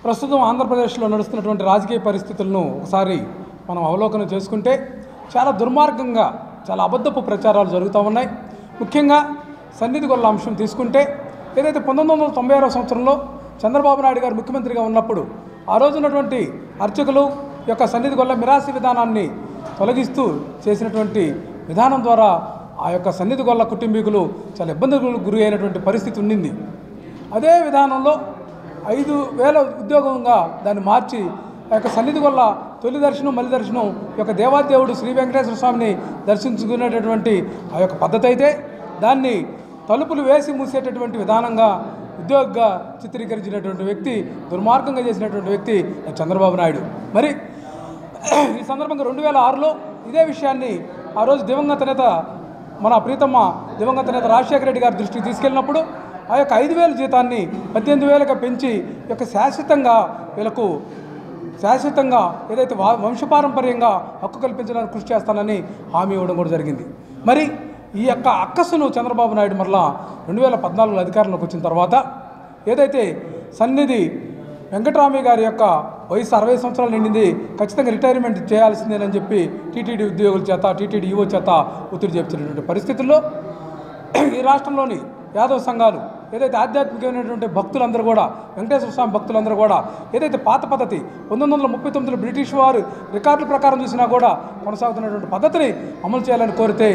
ప్రస్తుతం ఆంధ్రప్రదేశ్లో నడుస్తున్నటువంటి రాజకీయ పరిస్థితులను ఒకసారి మనం అవలోకనం చేసుకుంటే చాలా దుర్మార్గంగా చాలా అబద్ధపు ప్రచారాలు జరుగుతూ ఉన్నాయి. ముఖ్యంగా సన్నిధి గొల్ల అంశం తీసుకుంటే ఏదైతే 1996 సంవత్సరంలో చంద్రబాబు నాయుడు గారు ముఖ్యమంత్రిగా ఉన్నప్పుడు ఆ రోజు ఉన్నటువంటి అర్చకులు యొక్క సన్నిధి గొల్ల మిరాసి విధానాన్ని తొలగిస్తూ చేసినటువంటి విధానం ద్వారా ఆ యొక్క సన్నిధి గొల్ల కుటుంబీకులు చాలా ఇబ్బందులకు గురి అయినటువంటి పరిస్థితి ఉండింది. అదే విధానంలో 5,000 ఉద్యోగంగా దాన్ని మార్చి ఆ యొక్క సన్నిధి గొల్ల తొలి దర్శనం మలి దర్శనం యొక్క దేవాదేవుడు శ్రీ వెంకటేశ్వర స్వామిని దర్శించుకునేటటువంటి ఆ యొక్క పద్ధతి అయితే దాన్ని తలుపులు వేసి మూసేటటువంటి విధానంగా ఉద్యోగిగా చిత్రీకరించినటువంటి వ్యక్తి, దుర్మార్గంగా చేసినటువంటి వ్యక్తి చంద్రబాబు నాయుడు. మరి ఈ సందర్భంగా 2006లో ఇదే విషయాన్ని ఆ రోజు దివంగత నేత మన ప్రీతమ్మ దివంగత నేత రాజశేఖర రెడ్డి గారి దృష్టికి తీసుకెళ్ళినప్పుడు ఆ యొక్క 5,000 జీతాన్ని 18,000గా పెంచి యొక్క శాశ్వతంగా ఏదైతే వంశపారంపర్యంగా హక్కు కల్పించడానికి కృషి చేస్తానని హామీ ఇవ్వడం కూడా జరిగింది. మరి ఈ యొక్క అక్కసును చంద్రబాబు నాయుడు మరలా 2014లో అధికారంలోకి వచ్చిన తర్వాత ఏదైతే సన్నిధి వెంకటరామయ్య గారి యొక్క వయసు 60 సంవత్సరాలు నిండింది, ఖచ్చితంగా రిటైర్మెంట్ చేయాల్సిందేనని చెప్పి టీటీడీ ఉద్యోగుల చేత టీటీడీ ఈవో చేత ఒత్తిడి చేపించినటువంటి పరిస్థితుల్లో ఈ రాష్ట్రంలోని యాదవ సంఘాలు ఏదైతే ఆధ్యాత్మికమైనటువంటి భక్తులందరూ కూడా వెంకటేశ్వర స్వామి భక్తులందరూ కూడా ఏదైతే పాత పద్ధతి 1939లో బ్రిటిష్ వారు రికార్డుల ప్రకారం చూసినా కూడా కొనసాగుతున్నటువంటి పద్ధతిని అమలు చేయాలని కోరితే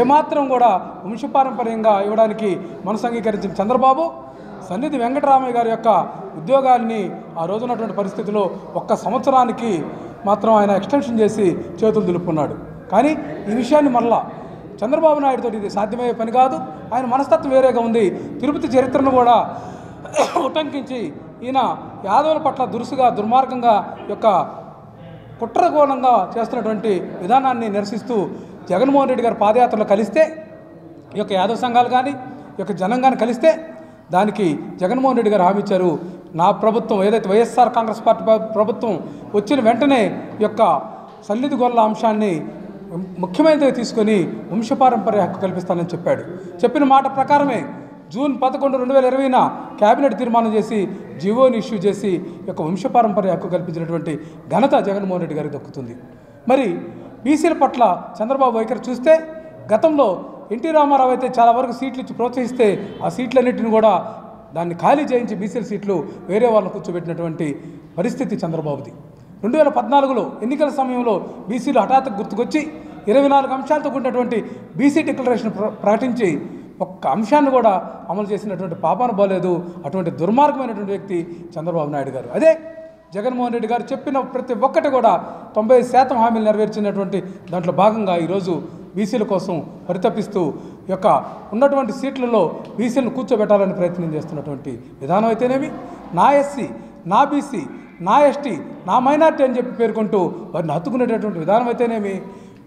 ఏమాత్రం కూడా వంశపారంపర్యంగా ఇవ్వడానికి మనసు అంగీకరించిన చంద్రబాబు సన్నిధి వెంకటరామయ్య గారి యొక్క ఉద్యోగాన్ని ఆ రోజున్నటువంటి పరిస్థితిలో 1 సంవత్సరానికి మాత్రం ఆయన ఎక్స్టెన్షన్ చేసి చేతులు దులుపుకున్నాడు. కానీ ఈ విషయాన్ని మరలా చంద్రబాబు నాయుడుతో ఇది సాధ్యమయ్యే పని కాదు, ఆయన మనస్తత్వం వేరేగా ఉంది. తిరుపతి చరిత్రను కూడా ఉటంకించి ఈయన యాదవుల పట్ల దురుసుగా దుర్మార్గంగా యొక్క కుట్రకోణంగా చేస్తున్నటువంటి విధానాన్ని నిరసిస్తూ జగన్మోహన్ రెడ్డి గారు పాదయాత్రలో కలిస్తే ఈ యొక్క యాదవ సంఘాలు కానీ ఈ యొక్క జనం కానీ కలిస్తే దానికి జగన్మోహన్ రెడ్డి గారు హామీ ఇచ్చారు. నా ప్రభుత్వం ఏదైతే వైఎస్ఆర్ కాంగ్రెస్ పార్టీ ప్రభుత్వం వచ్చిన వెంటనే ఈ యొక్క సన్నిధి గొల్ల అంశాన్ని ముఖ్యమైనదిగా తీసుకొని వంశపారంపర్య హక్కు కల్పిస్తానని చెప్పాడు. చెప్పిన మాట ప్రకారమే జూన్ 11, 2020న కేబినెట్ తీర్మానం చేసి జీవోని ఇష్యూ చేసి ఈ యొక్క వంశపారంపర్య హక్కు కల్పించినటువంటి ఘనత జగన్మోహన్ రెడ్డి గారికి దక్కుతుంది. మరి బీసీల పట్ల చంద్రబాబు వైఖరి చూస్తే గతంలో ఎన్టీ రామారావు అయితే చాలా వరకు సీట్లు ఇచ్చి ప్రోత్సహిస్తే ఆ సీట్లన్నింటిని కూడా దాన్ని ఖాళీ చేయించి బీసీల సీట్లు వేరే వాళ్ళని కూర్చోబెట్టినటువంటి పరిస్థితి చంద్రబాబుది. 2014లో ఎన్నికల సమయంలో బీసీలు హఠాత్తుగా గుర్తుకొచ్చి 24 అంశాలతో కూడినటువంటి బీసీ డిక్లరేషన్ ప్రకటించి ఒక్క అంశాన్ని కూడా అమలు చేసినటువంటి పాపాన పోలేదు. అటువంటి దుర్మార్గమైనటువంటి వ్యక్తి చంద్రబాబు నాయుడు గారు. అదే జగన్మోహన్ రెడ్డి గారు చెప్పిన ప్రతి ఒక్కటి కూడా 90% హామీలు నెరవేర్చినటువంటి దాంట్లో భాగంగా ఈరోజు బీసీల కోసం పరితపిస్తూ యొక్క ఉన్నటువంటి సీట్లలో బీసీలను కూర్చోబెట్టాలని ప్రయత్నం చేస్తున్నటువంటి విధానం అయితేనేమి, నా ఎస్సీ, నా బీసీ, నా ఎస్టీ, నా మైనార్టీ అని చెప్పి పేర్కొంటూ వారిని హత్తుకునేటటువంటి విధానం అయితేనేమి,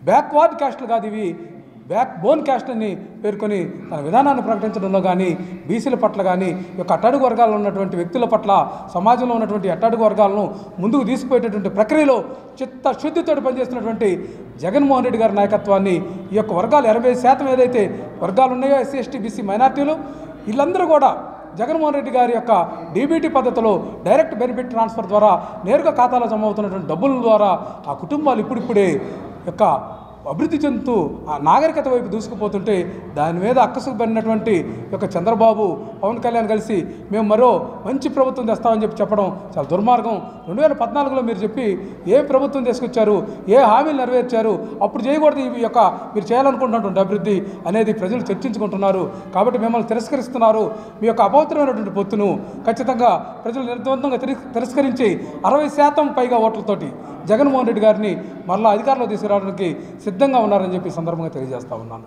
బ్యాక్వర్డ్ క్యాస్ట్లు కాదు ఇవి బ్యాక్ బోన్ క్యాస్ట్ అని పేర్కొని తన విధానాన్ని ప్రకటించడంలో కానీ బీసీల పట్ల కానీ ఈ యొక్క అట్టడుగు వర్గాల్లో ఉన్నటువంటి వ్యక్తుల పట్ల సమాజంలో ఉన్నటువంటి అట్టడుగు వర్గాలను ముందుకు తీసుకుపోయేటటువంటి ప్రక్రియలో చిత్తశుద్ధితో పనిచేస్తున్నటువంటి జగన్మోహన్ రెడ్డి గారి నాయకత్వాన్ని ఈ యొక్క వర్గాలు 80% ఏదైతే వర్గాలు ఉన్నాయో ఎస్సీ, ఎస్టీ, బీసీ, మైనార్టీలు వీళ్ళందరూ కూడా జగన్మోహన్ రెడ్డి గారి యొక్క డీబీటీ పద్ధతిలో డైరెక్ట్ బెనిఫిట్ ట్రాన్స్ఫర్ ద్వారా నేరుగా ఖాతాలో జమ అవుతున్నటువంటి డబ్బుల ద్వారా ఆ కుటుంబాలు ఇప్పుడిప్పుడే యొక్క అభివృద్ధి చెందుతూ ఆ నాగరికత వైపు దూసుకుపోతుంటే దాని మీద అక్కసుకు పడినటువంటి యొక్క చంద్రబాబు పవన్ కళ్యాణ్ కలిసి మేము మరో మంచి ప్రభుత్వం తెస్తామని చెప్పడం చాలా దుర్మార్గం. 2014లో మీరు చెప్పి ఏ ప్రభుత్వం తీసుకొచ్చారు, ఏ హామీలు నెరవేర్చారు, అప్పుడు చేయకూడదు ఈ యొక్క మీరు చేయాలనుకుంటున్నటువంటి అభివృద్ధి అనేది ప్రజలు చర్చించుకుంటున్నారు. కాబట్టి మిమ్మల్ని తిరస్కరిస్తున్నారు. మీ యొక్క అపవిత్రమైనటువంటి పొత్తును ఖచ్చితంగా ప్రజలు నిర్ద్వందంగా తిరస్కరించి 60% పైగా ఓట్లతోటి జగన్మోహన్ రెడ్డి గారిని మరలా అధికారంలో తీసుకురావడానికి సిద్ధంగా ఉన్నారని చెప్పి సందర్భంగా తెలియజేస్తా ఉన్నాను.